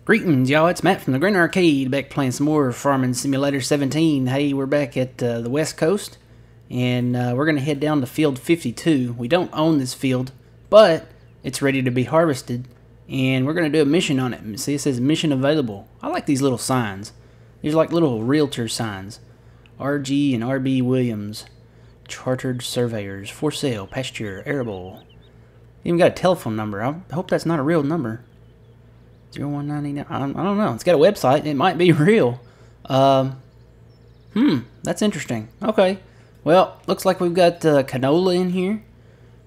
Greetings, y'all. It's Matt from the Grin Arcade, back playing some more Farming Simulator 17. Hey, we're back at the West Coast, and we're going to head down to Field 52. We don't own this field, but it's ready to be harvested, and we're going to do a mission on it. See, it says mission available. I like these little signs. These are like little realtor signs. RG and RB Williams, chartered surveyors, for sale, pasture, arable. Even got a telephone number. I hope that's not a real number. 0199. I don't know. It's got a website. It might be real. That's interesting. Okay. Well, looks like we've got canola in here.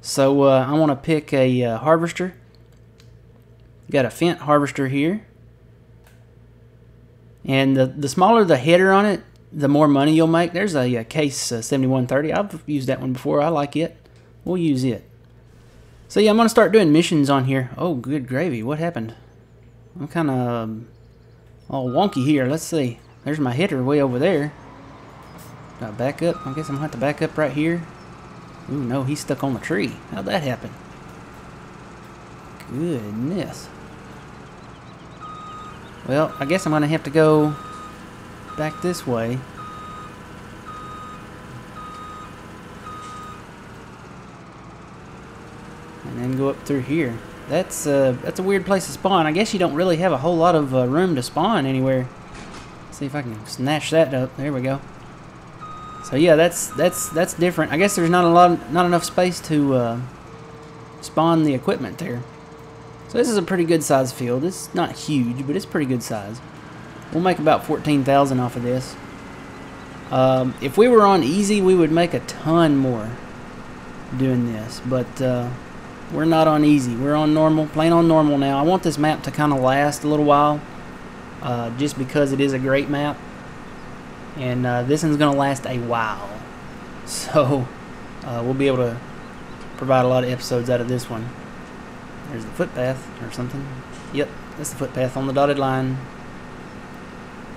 So I want to pick a harvester. Got a Fendt harvester here. And the smaller the header on it, the more money you'll make. There's a Case 7130. I've used that one before. I like it. We'll use it. So yeah, I'm going to start doing missions on here. Oh, good gravy. What happened? I'm kind of all wonky here. Let's see. There's my header way over there. Got to back up. I guess I'm going to have to back up right here. Ooh, no, he's stuck on the tree. How'd that happen? Goodness. Well, I guess I'm going to have to go back this way. And then go up through here. That's a weird place to spawn. I guess you don't really have a whole lot of room to spawn anywhere. Let's see if I can snatch that up. There we go. So yeah, that's different. I guess there's not enough space to spawn the equipment there. So this is a pretty good size field. It's not huge, but it's pretty good size. We'll make about 14,000 off of this. If we were on easy, we would make a ton more doing this, but we're not on easy. We're on normal, playing on normal now. I want this map to kind of last a little while, just because it is a great map. And this one's going to last a while. So we'll be able to provide a lot of episodes out of this one. There's the footpath or something. Yep, that's the footpath on the dotted line.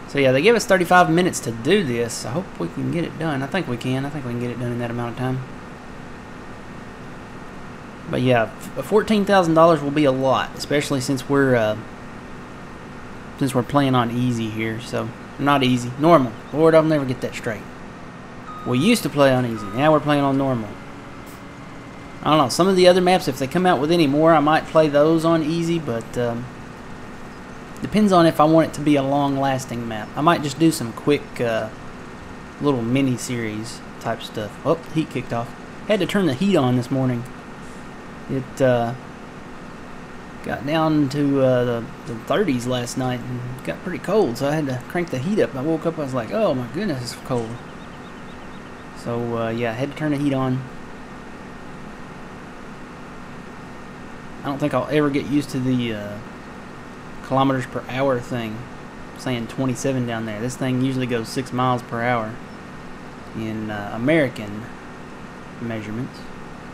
So yeah, they give us 35 minutes to do this. I hope we can get it done. I think we can. I think we can get it done in that amount of time. But yeah, $14,000 will be a lot, especially since we're playing on easy here. So not easy, normal. Lord, I'll never get that straight. We used to play on easy. Now we're playing on normal. I don't know. Some of the other maps, if they come out with any more, I might play those on easy. But depends on if I want it to be a long-lasting map. I might just do some quick little mini-series type stuff. Oh, heat kicked off. Had to turn the heat on this morning. It got down to the 30s last night and got pretty cold, so I had to crank the heat up. I woke up, I was like, oh my goodness, it's cold. So yeah, I had to turn the heat on. I don't think I'll ever get used to the kilometers per hour thing. I'm saying 27 down there. This thing usually goes 6 miles per hour in American measurements,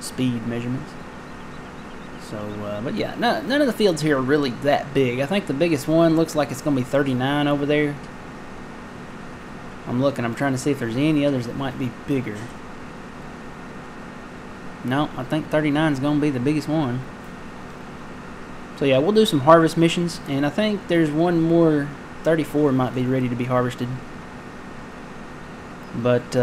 speed measurements. So, but yeah, none of the fields here are really that big. I think the biggest one looks like it's going to be 39 over there. I'm looking. I'm trying to see if there's any others that might be bigger. No, I think 39 is going to be the biggest one. So yeah, we'll do some harvest missions, and I think there's one more. 34 might be ready to be harvested. But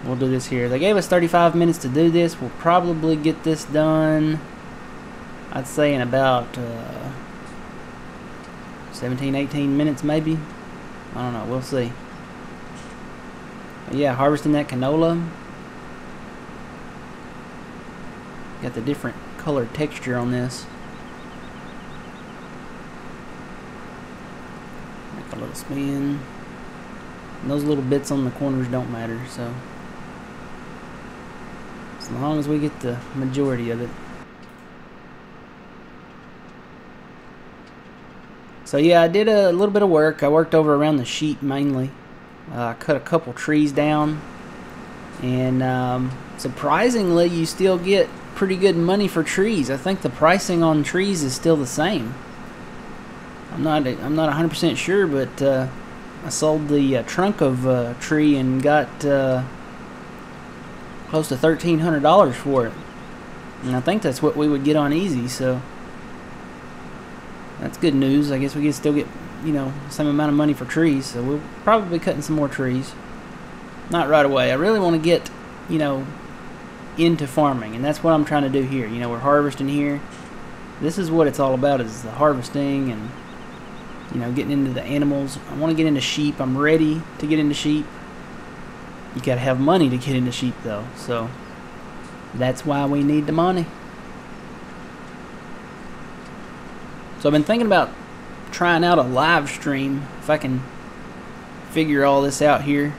we'll do this here. They gave us 35 minutes to do this. We'll probably get this done, I'd say, in about 17, 18 minutes maybe. I don't know. We'll see. But yeah, harvesting that canola. Got the different color texture on this. Make a little spin. And those little bits on the corners don't matter, so as long as we get the majority of it. So yeah, I did a little bit of work. I worked over around the sheet mainly. I cut a couple trees down, and surprisingly, you still get pretty good money for trees. I think the pricing on trees is still the same. I'm not 100% sure, but I sold the trunk of a tree and got close to $1,300 for it, and I think that's what we would get on easy. So That's good news. I guess we can still get, you know, the same amount of money for trees, so we'll probably be cutting some more trees. Not right away. I really want to get, you know, into farming, and that's what I'm trying to do here. You know, we're harvesting here. This is what it's all about, is the harvesting and, you know, getting into the animals. I want to get into sheep. I'm ready to get into sheep. You gotta have money to get into sheep, though, so that's why we need the money. So I've been thinking about trying out a live stream, if I can figure all this out here.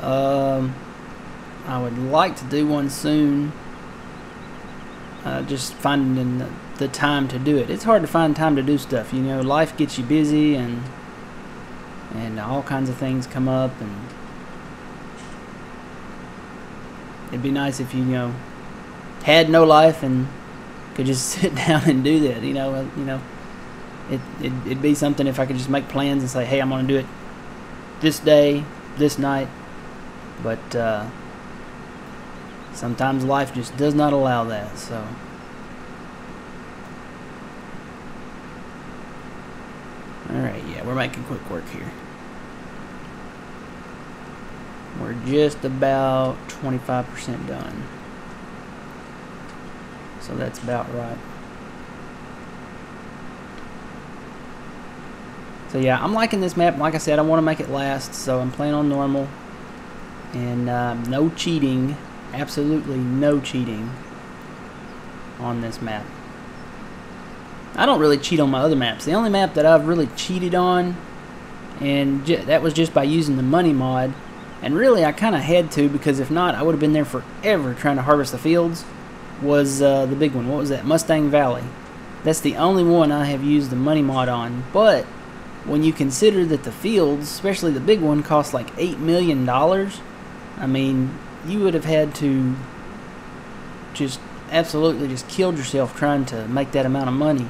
I would like to do one soon. Just finding the time to do it. It's hard to find time to do stuff. You know, life gets you busy, and all kinds of things come up, and it'd be nice if you know, had no life and could just sit down and do that. You know, it'd be something if I could just make plans and say, hey, I'm gonna do it this day, this night. But sometimes life just does not allow that. So alright, yeah, we're making quick work here. We're just about 25% done. So that's about right. So yeah, I'm liking this map. Like I said, I want to make it last, so I'm playing on normal. And no cheating. Absolutely no cheating on this map. I don't really cheat on my other maps. The only map that I've really cheated on, and that was just by using the money mod. And really, I kind of had to, because if not, I would have been there forever trying to harvest the fields, was the big one. What was that? Mustang Valley. That's the only one I have used the money mod on. But when you consider that the fields, especially the big one, cost like $8 million, I mean, you would have had to just absolutely just killed yourself trying to make that amount of money.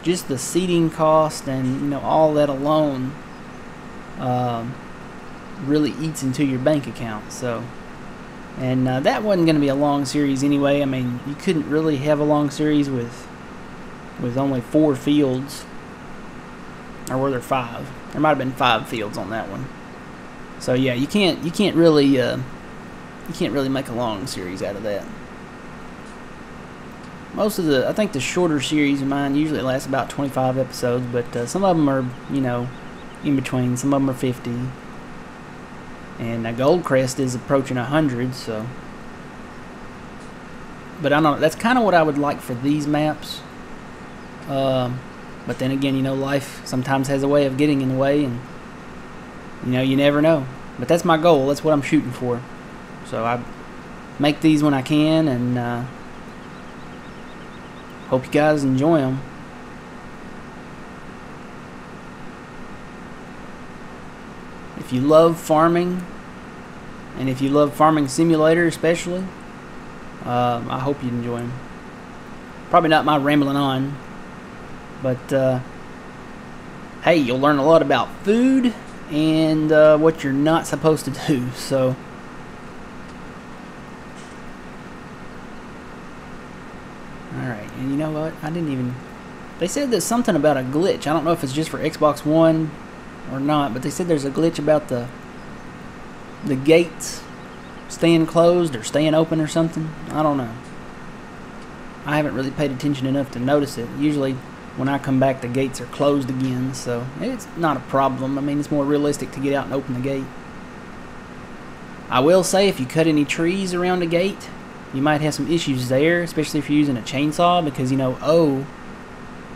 Just the seeding cost and, you know, all that alone really eats into your bank account. So, and that wasn't going to be a long series anyway. I mean, you couldn't really have a long series with only 4 fields, or were there 5? There might have been 5 fields on that one. So yeah, you can't really make a long series out of that. Most of I think the shorter series of mine usually lasts about 25 episodes, but some of them are, you know, in between. Some of them are 50, and Goldcrest is approaching 100. So, but I don't know. That's kind of what I would like for these maps. But then again, you know, life sometimes has a way of getting in the way, and you know, you never know. But that's my goal. That's what I'm shooting for. So I make these when I can, and hope you guys enjoy them. If you love farming, and if you love Farming Simulator especially, I hope you enjoy them. Probably not my rambling on, but hey, you'll learn a lot about food and what you're not supposed to do. So alright, and you know what, I didn't even, they said there's something about a glitch. I don't know if it's just for Xbox One or not, but they said there's a glitch about the gates staying closed or staying open or something. I don't know. I haven't really paid attention enough to notice it. Usually when I come back, the gates are closed again, so it's not a problem. I mean, it's more realistic to get out and open the gate. I will say, if you cut any trees around the gate, you might have some issues there, especially if you're using a chainsaw, because, you know, O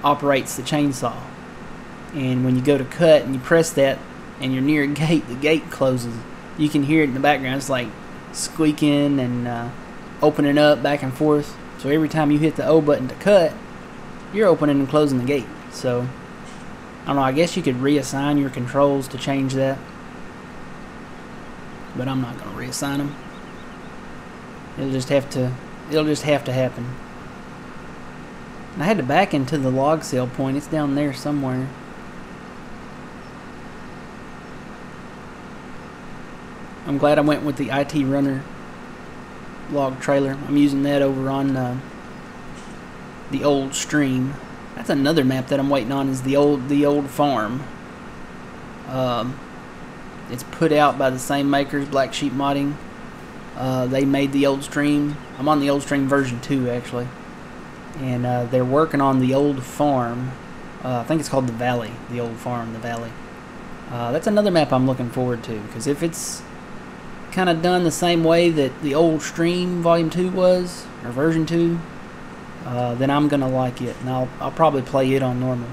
operates the chainsaw. And when you go to cut and you press that and you're near a gate, the gate closes. You can hear it in the background. It's like squeaking and opening up back and forth. So every time you hit the O button to cut, you're opening and closing the gate. So I don't know, I guess you could reassign your controls to change that, but I'm not going to reassign them. It'll just have to happen. And I had to back into the log sale point. It's down there somewhere. I'm glad I went with the IT Runner log trailer. I'm using that over on the old stream. That's another map that I'm waiting on, is the old farm. It's put out by the same makers, Black Sheep Modding. They made the old stream. I'm on the old stream version 2 actually, and they're working on the old farm. I think it's called the Valley, the old farm, the Valley. That's another map I'm looking forward to, because if it's kind of done the same way that the old stream volume 2 was, or version 2, then I'm gonna like it, and I'll probably play it on normal.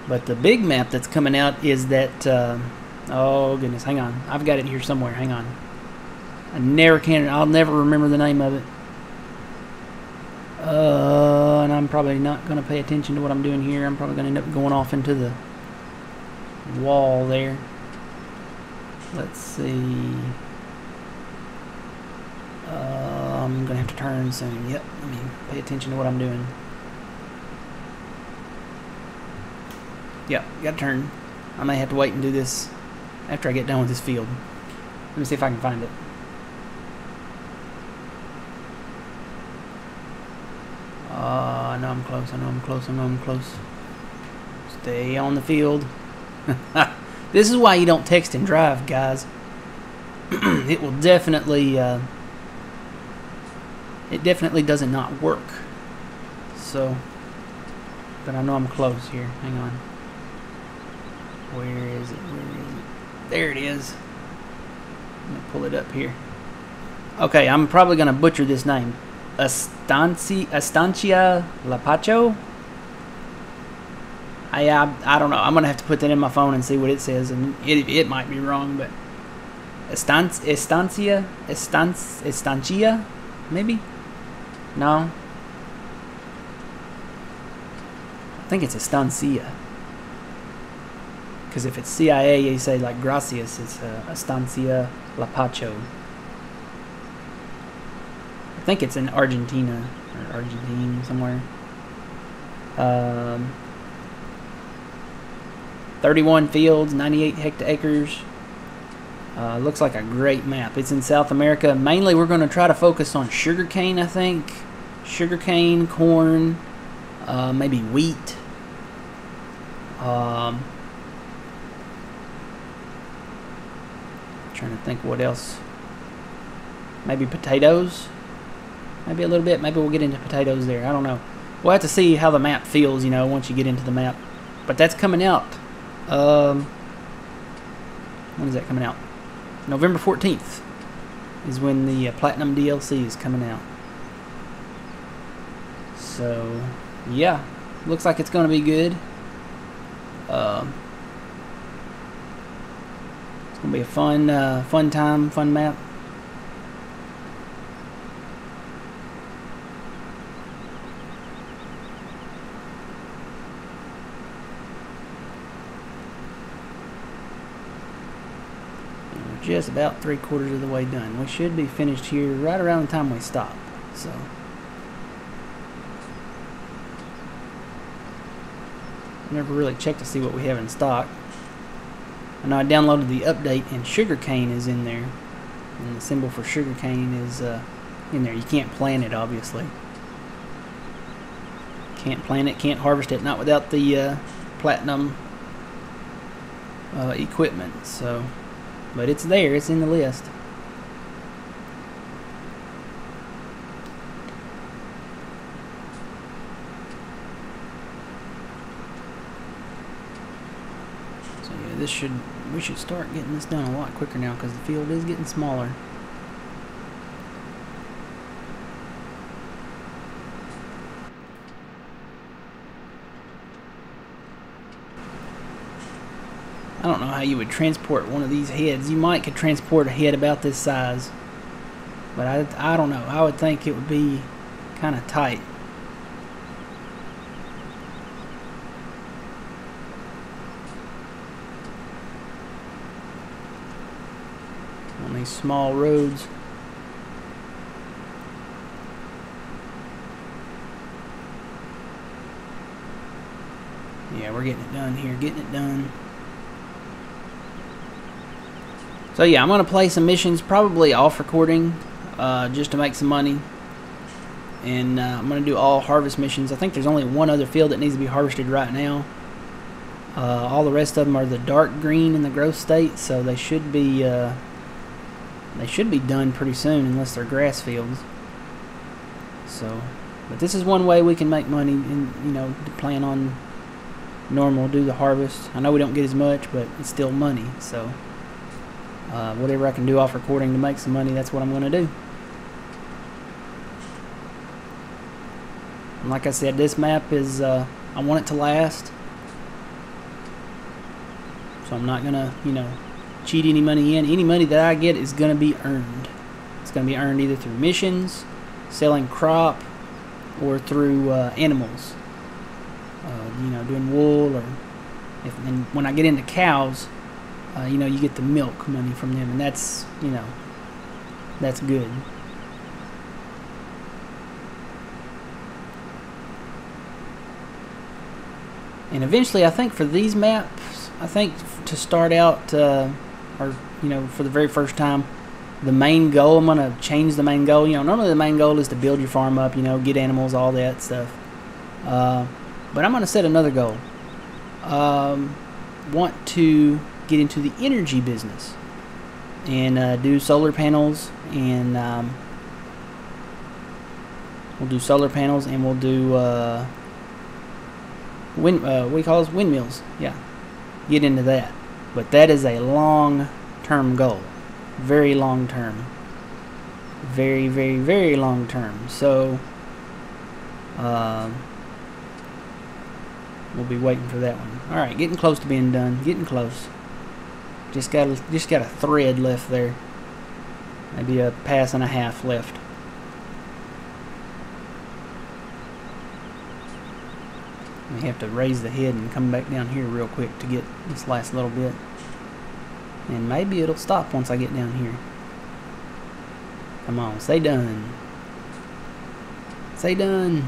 But the big map that's coming out is that oh goodness, hang on, I've got it here somewhere, hang on. I'll never remember the name of it. And I'm probably not going to pay attention to what I'm doing here. I'm probably going to end up going off into the wall there. Let's see. I'm going to have to turn soon. Yep, let me pay attention to what I'm doing. Yep, got to turn. I may have to wait and do this after I get done with this field. Let me see if I can find it. I know I'm close, I know I'm close, I know I'm close. Stay on the field. This is why you don't text and drive, guys. It will definitely, it definitely does not work. So, but I know I'm close here. Hang on. Where is it? Where is it? There it is. Let me pull it up here. Okay, I'm probably going to butcher this name. Estancia Lapacho? I don't know. I'm going to have to put that in my phone and see what it says, and it might be wrong, but Estancia? Maybe? No? I think it's Estancia. Because if it's CIA, you say like gracias, it's Estancia Lapacho. I think it's in Argentina, or Argentine, somewhere. 31 fields, 98 hectares. Looks like a great map. It's in South America. Mainly we're going to try to focus on sugarcane, I think. Sugarcane, corn, maybe wheat. Trying to think what else. Maybe potatoes. Maybe a little bit. Maybe we'll get into potatoes there. I don't know. We'll have to see how the map feels, you know, once you get into the map. But that's coming out. When is that coming out? November 14th is when the Platinum DLC is coming out. So, yeah. Looks like it's going to be good. It's going to be a fun time, fun map. Just about 3/4 of the way done. We should be finished here right around the time we stop. So never really checked to see what we have in stock. I know I downloaded the update and sugarcane is in there, and the symbol for sugarcane is in there. You can't plant it, obviously. Can't plant it, can't harvest it, not without the platinum equipment. So. But it's there, it's in the list. So yeah, we should start getting this done a lot quicker now, because the field is getting smaller. I don't know how you would transport one of these heads. You could transport a head about this size, but I don't know. I would think it would be kind of tight. On these small roads. Yeah, we're getting it done here. Getting it done. So yeah, I'm going to play some missions, probably off recording, just to make some money. And I'm going to do all harvest missions. I think there's only one other field that needs to be harvested right now. All the rest of them are the dark green in the growth state, so they should be done pretty soon, unless they're grass fields. So, but this is one way we can make money, and to plan on normal, do the harvest. I know we don't get as much, but it's still money. So, whatever I can do off recording to make some money, that's what I'm going to do. And like I said, this map is, I want it to last. So I'm not going to, cheat any money in. Any money that I get is going to be earned. It's going to be earned either through missions, selling crop, or through animals. Doing wool, or and when I get into cows, you get the milk money from them, and that's, that's good. And eventually, I think for these maps, I think to start out, or for the very first time, the main goal, I'm going to change the main goal. Normally the main goal is to build your farm up, get animals, all that stuff. But I'm going to set another goal. Want to get into the energy business and do solar panels, and we'll do solar panels, and we'll do windmills. Yeah, get into that. But that is a long-term goal, very long-term, very, very, very long-term. So we'll be waiting for that one. All right, getting close to being done. Getting close. Just got a thread left there. Maybe a pass and a half left. We have to raise the head and come back down here real quick to get this last little bit. And maybe it'll stop once I get down here. Come on, say done. Say done.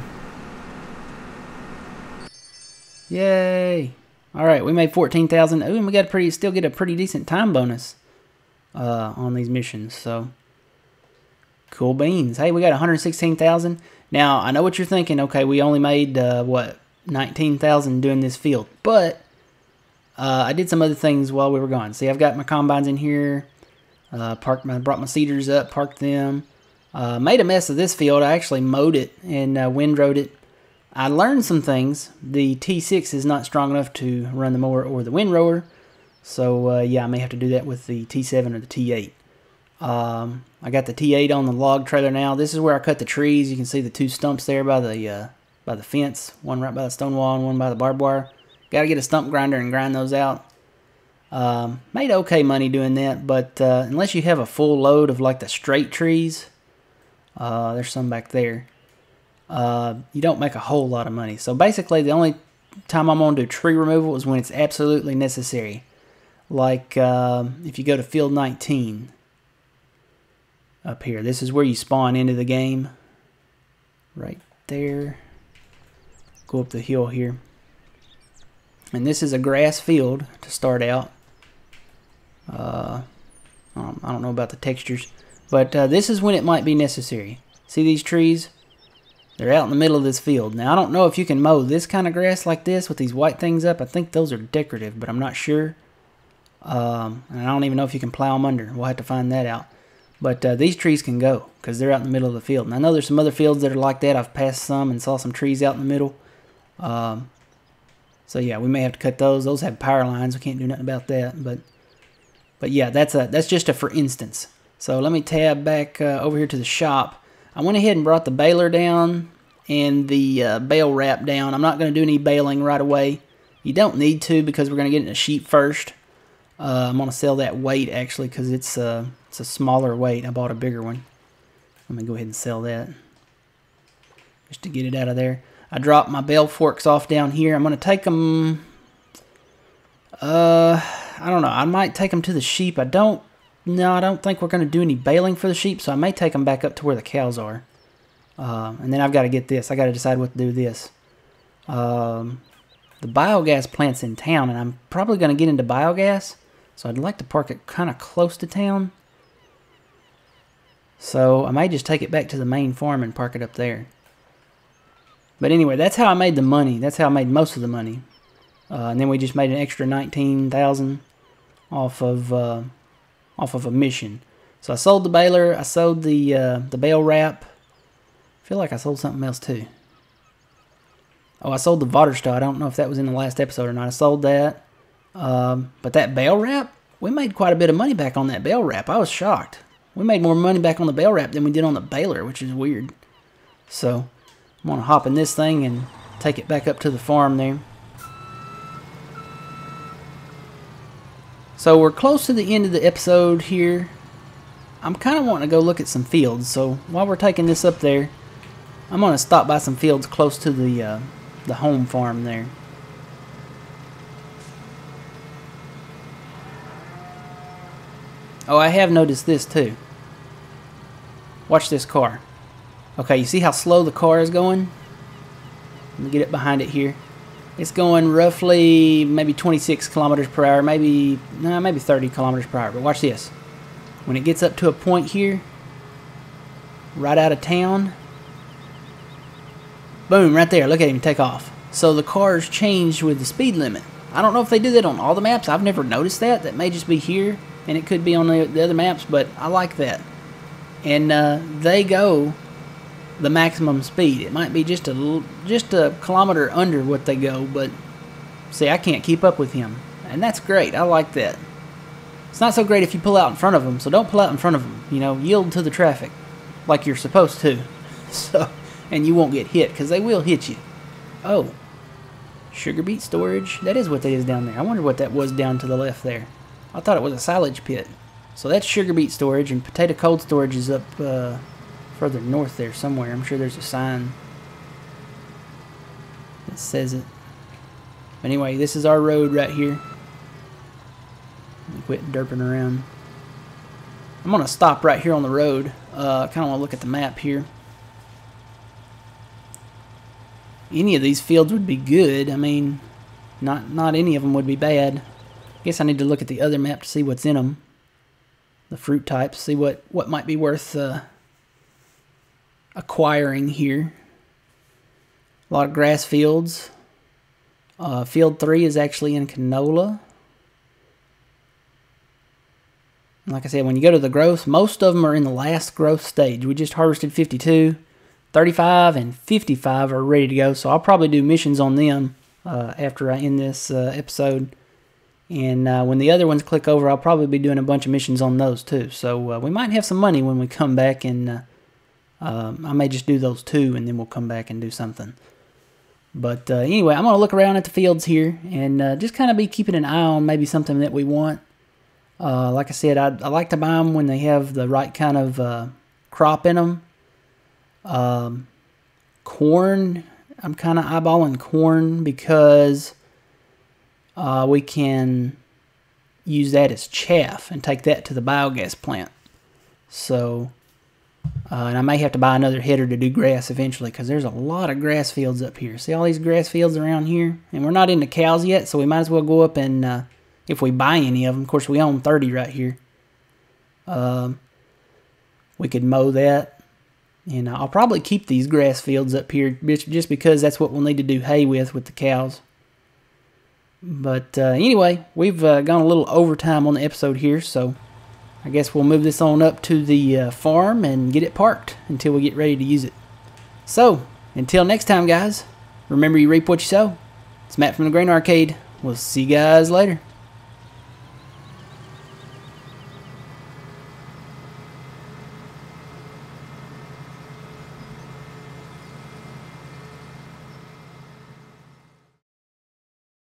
Yay! All right, we made 14,000. Ooh, and we got still get a pretty decent time bonus on these missions. So cool beans. Hey, we got 116,000. Now I know what you're thinking. Okay, we only made what, 19,000 doing this field, but I did some other things while we were gone. See, I've got my combines in here. Brought my seeders up, parked them. Made a mess of this field. I actually mowed it and windrowed it. I learned some things. The T6 is not strong enough to run the mower or the windrower. So, yeah, I may have to do that with the T7 or the T8. I got the T8 on the log trailer now. This is where I cut the trees. You can see the two stumps there by the fence. One right by the stone wall and one by the barbed wire. Got to get a stump grinder and grind those out. Made okay money doing that, but unless you have a full load of like the straight trees, there's some back there, you don't make a whole lot of money. So basically the only time I'm going to do tree removal is when it's absolutely necessary. Like if you go to field 19 up here, this is where you spawn into the game. Right there. Go up the hill here. And this is a grass field to start out. I don't know about the textures, but this is when it might be necessary. See these trees? They're out in the middle of this field. Now, I don't know if you can mow this kind of grass like this with these white things up. I think those are decorative, but I'm not sure. And I don't even know if you can plow them under. We'll have to find that out. But these trees can go because they're out in the middle of the field. And I know there's some other fields that are like that. I've passed some and saw some trees out in the middle. So yeah, we may have to cut those. Those have power lines. We can't do nothing about that. But yeah, that's just a for instance. So let me tab back over here to the shop. I went ahead and brought the baler down and the bale wrap down. I'm not going to do any baling right away. You don't need to because we're going to get into sheep first. I'm going to sell that weight actually because it's a smaller weight. I bought a bigger one. Let me go ahead and sell that just to get it out of there. I dropped my bale forks off down here. I'm going to take them, I don't know. I might take them to the sheep. I don't think we're going to do any baling for the sheep, so I may take them back up to where the cows are. And then I've got to get this. I got to decide what to do with this. The biogas plant's in town, and I'm probably going to get into biogas, so I'd like to park it kind of close to town. So I may just take it back to the main farm and park it up there. But anyway, that's how I made the money. That's how I made most of the money. And then we just made an extra 19,000 off of a mission. So I sold the baler. I sold the bale wrap. I feel like I sold something else too. Oh, I sold the Vaterstad. I don't know if that was in the last episode or not. I sold that. But that bale wrap, we made quite a bit of money back on that bale wrap. I was shocked. We made more money back on the bale wrap than we did on the baler, which is weird. So I'm going to hop in this thing and take it back up to the farm there. So we're close to the end of the episode here. I'm kind of wanting to go look at some fields. So while we're taking this up there, I'm going to stop by some fields close to the home farm there. Oh, I have noticed this too. Watch this car. Okay, you see how slow the car is going? Let me get it behind it here. It's going roughly maybe 26 kilometers per hour, maybe 30 kilometers per hour. But watch this. When it gets up to a point here, right out of town, boom, right there. Look at him take off. So the car's changed with the speed limit. I don't know if they do that on all the maps. I've never noticed that. That may just be here, and it could be on the other maps, but I like that. And they go the maximum speed. It might be just a kilometer under what they go, but see, I can't keep up with him, and that's great. I like that. It's not so great if you pull out in front of them, so don't pull out in front of them. You know, yield to the traffic like you're supposed to. So, and you won't get hit, because they will hit you. Oh, sugar beet storage. That is what that is down there. I wonder what that was down to the left there. I thought it was a silage pit. So that's sugar beet storage, and potato cold storage is up further north there somewhere. I'm sure there's a sign that says it. But anyway, this is our road right here. Quit derping around. I'm going to stop right here on the road. I kind of want to look at the map here. Any of these fields would be good. I mean, not any of them would be bad. I guess I need to look at the other map to see what's in them. The fruit types, see what might be worth acquiring here. A lot of grass fields. Field 3 is actually in canola. Like I said, when you go to the growth, most of them are in the last growth stage. We just harvested 52. 35 and 55 are ready to go, so I'll probably do missions on them after I end this episode. And when the other ones click over, I'll probably be doing a bunch of missions on those too. So we might have some money when we come back, and I may just do those two, and then we'll come back and do something. But anyway, I'm going to look around at the fields here and just kind of be keeping an eye on maybe something that we want. Like I said, I like to buy them when they have the right kind of crop in them. Corn, I'm kind of eyeballing corn because we can use that as chaff and take that to the biogas plant. So, and I may have to buy another header to do grass eventually, because there's a lot of grass fields up here. See all these grass fields around here? And we're not into cows yet, so we might as well go up and, if we buy any of them, of course we own 30 right here. We could mow that. And I'll probably keep these grass fields up here just because that's what we'll need to do hay with the cows. But anyway, we've gone a little overtime on the episode here, so I guess we'll move this on up to the farm and get it parked until we get ready to use it. So, until next time, guys, remember you reap what you sow. It's Matt from the Grain Arcade. We'll see you guys later.